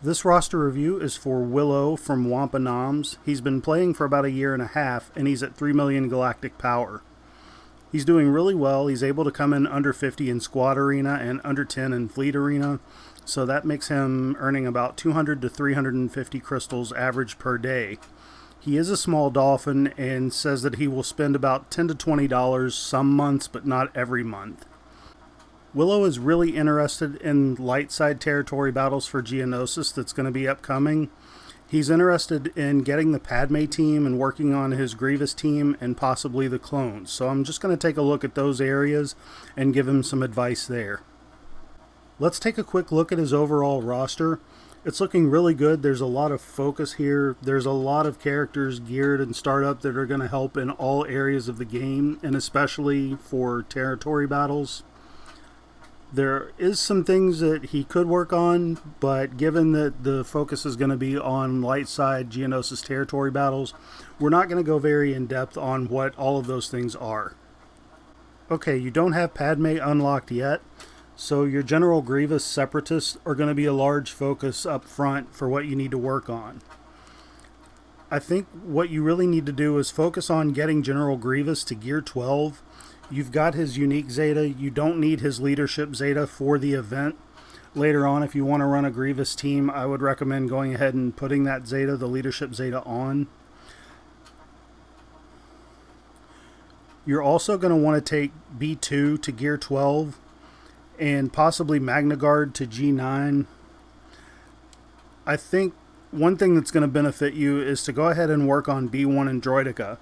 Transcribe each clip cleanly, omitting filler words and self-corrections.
This roster review is for Willow from Wampa Noms. He's been playing for about a year and a half, and he's at 3 million galactic power. He's doing really well. He's able to come in under 50 in squad arena and under 10 in fleet arena, so that makes him earning about 200 to 350 crystals average per day. He is a small dolphin and says that he will spend about $10 to $20 some months, but not every month. Willow is really interested in light side territory battles for Geonosis that's going to be upcoming. He's interested in getting the Padme team and working on his Grievous team and possibly the clones. So I'm just going to take a look at those areas and give him some advice there. Let's take a quick look at his overall roster. It's looking really good. There's a lot of focus here. There's a lot of characters geared and startup that are going to help in all areas of the game, and especially for territory battles. There is some things that he could work on, but given that the focus is going to be on light side Geonosis territory battles, we're not going to go very in depth on what all of those things are. Okay, you don't have Padme unlocked yet, so your General Grievous Separatists are going to be a large focus up front for what you need to work on. I think what you really need to do is focus on getting General Grievous to gear 12. You've got his unique Zeta. You don't need his leadership Zeta for the event. Later on, if you want to run a Grievous team, I would recommend going ahead and putting that Zeta, the leadership Zeta, on. You're also going to want to take B2 to gear 12 and possibly Magna Guard to G9. I think one thing that's going to benefit you is to go ahead and work on B1 and Droideka.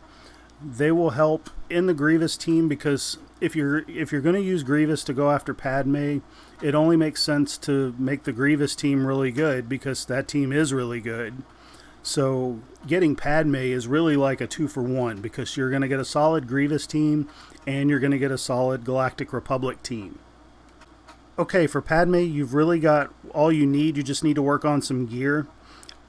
They will help in the Grievous team, because if you're going to use Grievous to go after Padme, it only makes sense to make the Grievous team really good, because that team is really good. So getting Padme is really like a 2-for-1, because you're going to get a solid Grievous team and you're going to get a solid Galactic Republic team. Okay, for Padme, you've really got all you need. You just need to work on some gear.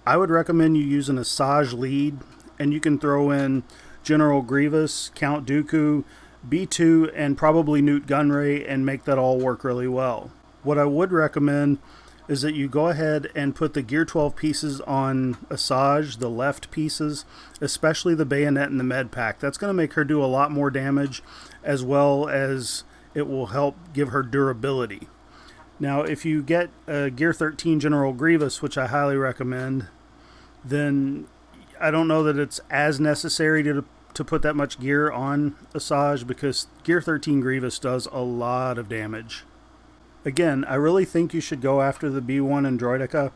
I would recommend you use an Asajj lead, and you can throw in General Grievous, Count Dooku, B2, and probably Newt Gunray, and make that all work really well. What I would recommend is that you go ahead and put the Gear 12 pieces on Asajj, the left pieces, especially the bayonet and the med pack. That's going to make her do a lot more damage, as well as it will help give her durability. Now, if you get a Gear 13 General Grievous, which I highly recommend, then I don't know that it's as necessary to put that much gear on Asajj, because Gear 13 Grievous does a lot of damage. Again, I really think you should go after the B1 and Droideka,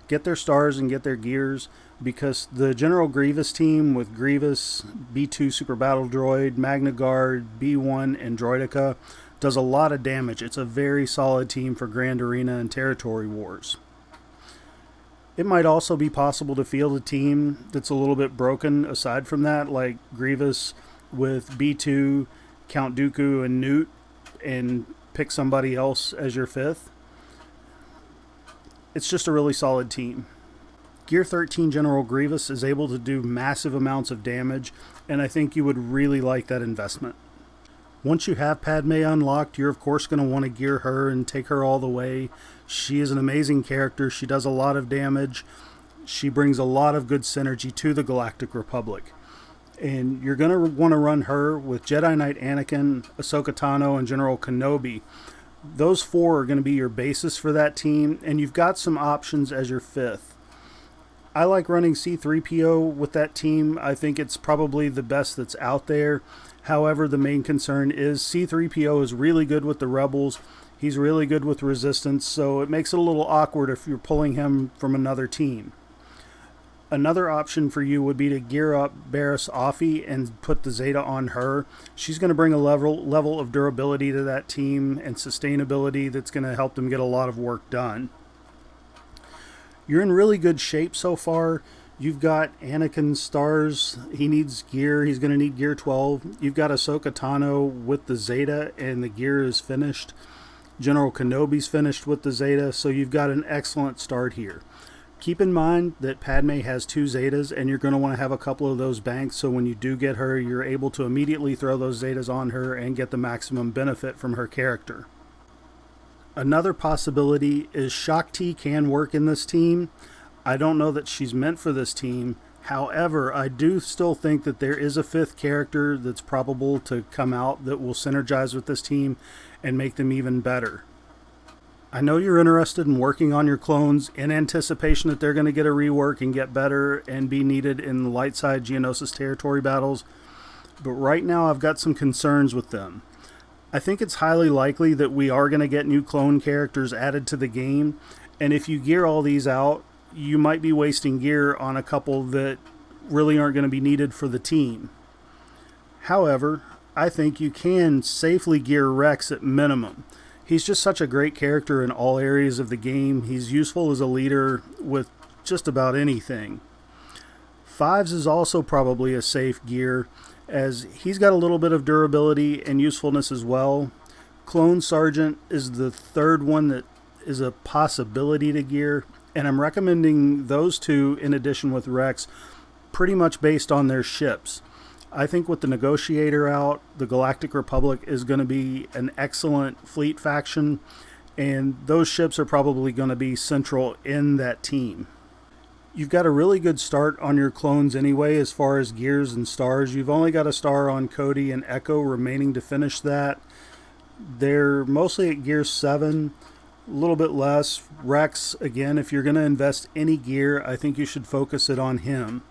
get their stars and get their gears, because the General Grievous team with Grievous, B2 Super Battle Droid, Magna Guard, B1, and Droideka does a lot of damage. It's a very solid team for Grand Arena and Territory Wars. It might also be possible to field a team that's a little bit broken aside from that, like Grievous with B2, Count Dooku, and Newt, and pick somebody else as your fifth. It's just a really solid team. Gear 13 General Grievous is able to do massive amounts of damage, and I think you would really like that investment. Once you have Padme unlocked, you're of course going to want to gear her and take her all the way. She is an amazing character. She does a lot of damage. She brings a lot of good synergy to the Galactic Republic. And you're going to want to run her with Jedi Knight Anakin, Ahsoka Tano, and General Kenobi. Those four are going to be your basis for that team, and you've got some options as your fifth. I like running C-3PO with that team. I think it's probably the best that's out there. However, the main concern is C-3PO is really good with the Rebels. He's really good with Resistance, so it makes it a little awkward if you're pulling him from another team. Another option for you would be to gear up Barriss Offee and put the Zeta on her. She's going to bring a level of durability to that team and sustainability that's going to help them get a lot of work done. You're in really good shape so far. You've got Anakin's stars. He needs gear. He's going to need gear 12. You've got Ahsoka Tano with the Zeta, and the gear is finished. General Kenobi's finished with the Zeta, so you've got an excellent start here. Keep in mind that Padme has 2 Zetas, and you're going to want to have a couple of those banked, so when you do get her, you're able to immediately throw those Zetas on her and get the maximum benefit from her character. Another possibility is Shaak Ti can work in this team. I don't know that she's meant for this team. However, I do still think that there is a fifth character that's probable to come out that will synergize with this team and make them even better. I know you're interested in working on your clones in anticipation that they're going to get a rework and get better and be needed in the light side Geonosis territory battles, but right now I've got some concerns with them. I think it's highly likely that we are going to get new clone characters added to the game, and if you gear all these out, you might be wasting gear on a couple that really aren't going to be needed for the team. However, I think you can safely gear Rex at minimum. He's just such a great character in all areas of the game. He's useful as a leader with just about anything. Fives is also probably a safe gear, as he's got a little bit of durability and usefulness as well. Clone Sergeant is the third one that is a possibility to gear, and I'm recommending those two in addition with Rex, pretty much based on their ships. I think with the Negotiator out, the Galactic Republic is going to be an excellent fleet faction, and those ships are probably going to be central in that team. You've got a really good start on your clones anyway as far as gears and stars. You've only got a star on Cody and Echo remaining to finish that. They're mostly at gear 7, a little bit less. Rex, again, if you're going to invest any gear, I think you should focus it on him.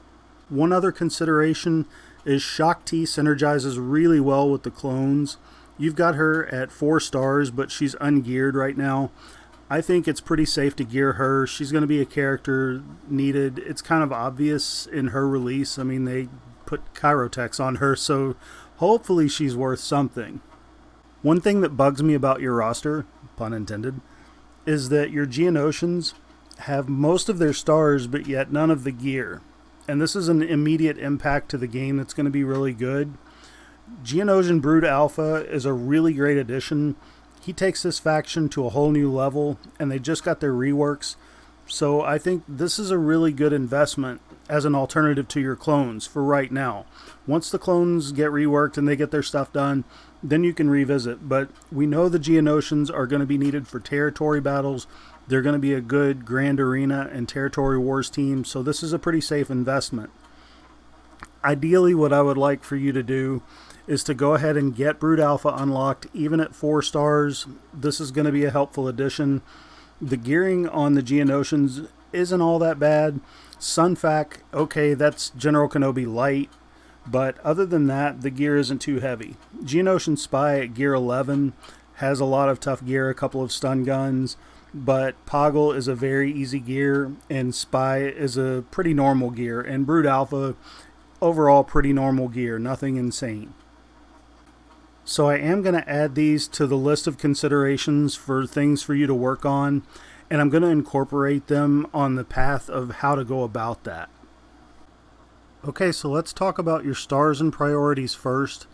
One other consideration is Shaak Ti synergizes really well with the clones. You've got her at 4 stars, but she's ungeared right now. I think it's pretty safe to gear her. She's going to be a character needed. It's kind of obvious in her release. I mean, they put Chirotex on her, so hopefully she's worth something. One thing that bugs me about your roster, pun intended, is that your Geonosians have most of their stars, but yet none of the gear. And this is an immediate impact to the game that's going to be really good. Geonosian Brood Alpha is a really great addition. He takes this faction to a whole new level, and they just got their reworks. So I think this is a really good investment as an alternative to your clones for right now. Once the clones get reworked and they get their stuff done, then you can revisit. But we know the Geonosians are going to be needed for territory battles. They're going to be a good Grand Arena and Territory Wars team, so this is a pretty safe investment. Ideally, what I would like for you to do is to go ahead and get Brood Alpha unlocked, even at 4 stars. This is going to be a helpful addition. The gearing on the Geonosians isn't all that bad. Sunfac, okay, that's General Kenobi light, but other than that, the gear isn't too heavy. Geonosian Spy at gear 11 has a lot of tough gear, a couple of stun guns, but Poggle is a very easy gear, and Spy is a pretty normal gear, and Brood Alpha, overall pretty normal gear, nothing insane. So I am going to add these to the list of considerations for things for you to work on, and I'm going to incorporate them on the path of how to go about that. Okay, so let's talk about your stars and priorities first.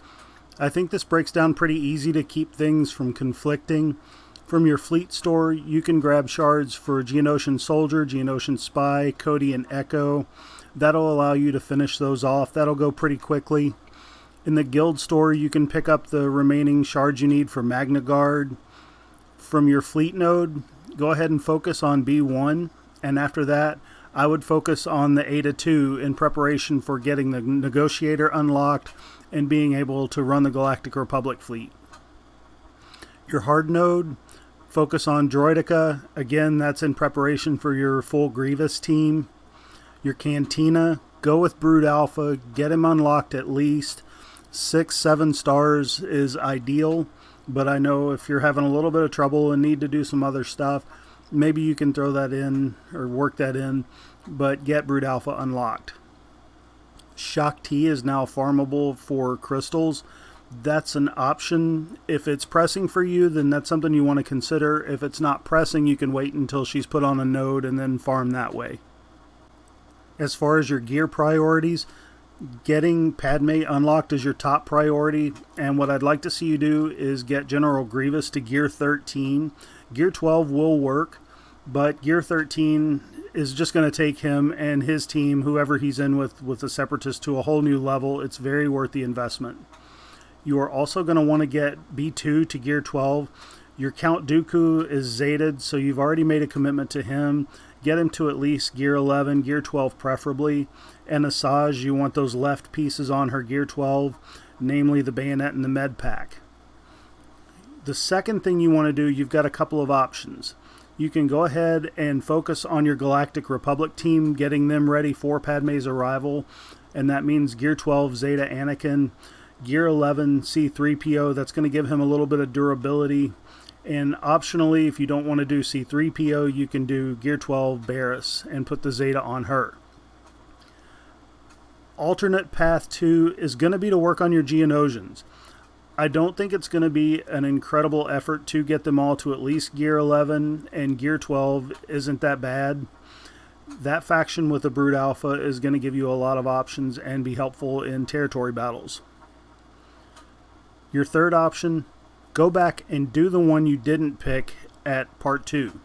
I think this breaks down pretty easy to keep things from conflicting. From your fleet store, you can grab shards for Geonosian Soldier, Geonosian Spy, Cody, and Echo. That'll allow you to finish those off. That'll go pretty quickly. In the guild store, you can pick up the remaining shards you need for Magna Guard. From your fleet node, go ahead and focus on B1, and after that, I would focus on the Eta 2 in preparation for getting the Negotiator unlocked and being able to run the Galactic Republic fleet. Your hard node, focus on Droideka. Again, that's in preparation for your full Grievous team. Your Cantina, go with Brood Alpha, get him unlocked at least. 6-7 stars is ideal, but I know if you're having a little bit of trouble and need to do some other stuff, maybe you can throw that in or work that in, but get Brood Alpha unlocked. Shaak Ti is now farmable for crystals. That's an option. If it's pressing for you, then that's something you want to consider. If it's not pressing, you can wait until she's put on a node and then farm that way. As far as your gear priorities, getting Padme unlocked is your top priority, and what I'd like to see you do is get General Grievous to gear 13. Gear 12 will work, but gear 13 is just going to take him and his team, whoever he's in with the Separatists, to a whole new level. It's very worth the investment. You are also going to want to get B2 to gear 12. Your Count Dooku is Zated, so you've already made a commitment to him. Get him to at least Gear 11, Gear 12 preferably. And Asajj, you want those left pieces on her Gear 12, namely the bayonet and the med pack. The second thing you want to do, you've got a couple of options. You can go ahead and focus on your Galactic Republic team, getting them ready for Padme's arrival. And that means Gear 12, Zeta Anakin. Gear 11, C-3PO, that's going to give him a little bit of durability. And optionally, if you don't want to do C-3PO, you can do Gear 12, Barriss, and put the Zeta on her. Alternate path 2 is going to be to work on your Geonosians. I don't think it's going to be an incredible effort to get them all to at least Gear 11, and Gear 12 isn't that bad. That faction with the Brood Alpha is going to give you a lot of options and be helpful in territory battles. Your third option, go back and do the one you didn't pick at Part 2.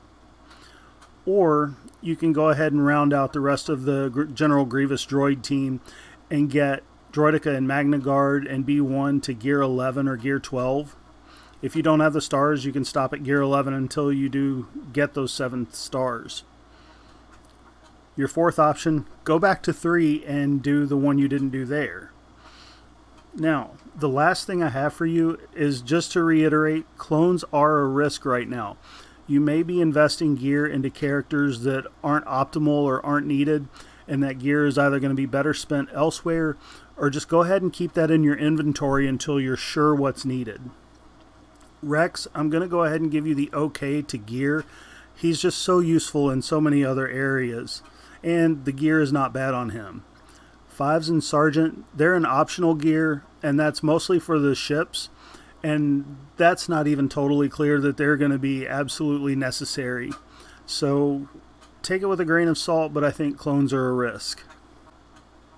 Or you can go ahead and round out the rest of the General Grievous droid team and get Droideka and Magna Guard and B1 to Gear 11 or Gear 12. If you don't have the stars, you can stop at Gear 11 until you do get those 7 stars. Your fourth option, go back to 3 and do the one you didn't do there. Now, the last thing I have for you is just to reiterate, clones are a risk right now. You may be investing gear into characters that aren't optimal or aren't needed, and that gear is either going to be better spent elsewhere, or just go ahead and keep that in your inventory until you're sure what's needed. Rex, I'm going to go ahead and give you the okay to gear. He's just so useful in so many other areas, and the gear is not bad on him. Fives and Sergeant, they're an optional gear, and that's mostly for the ships, and that's not even totally clear that they're going to be absolutely necessary. So take it with a grain of salt, but I think clones are a risk.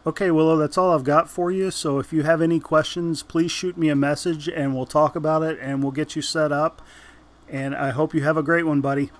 Okay, Willow, that's all I've got for you, so if you have any questions, please shoot me a message and we'll talk about it and we'll get you set up, and I hope you have a great one, buddy.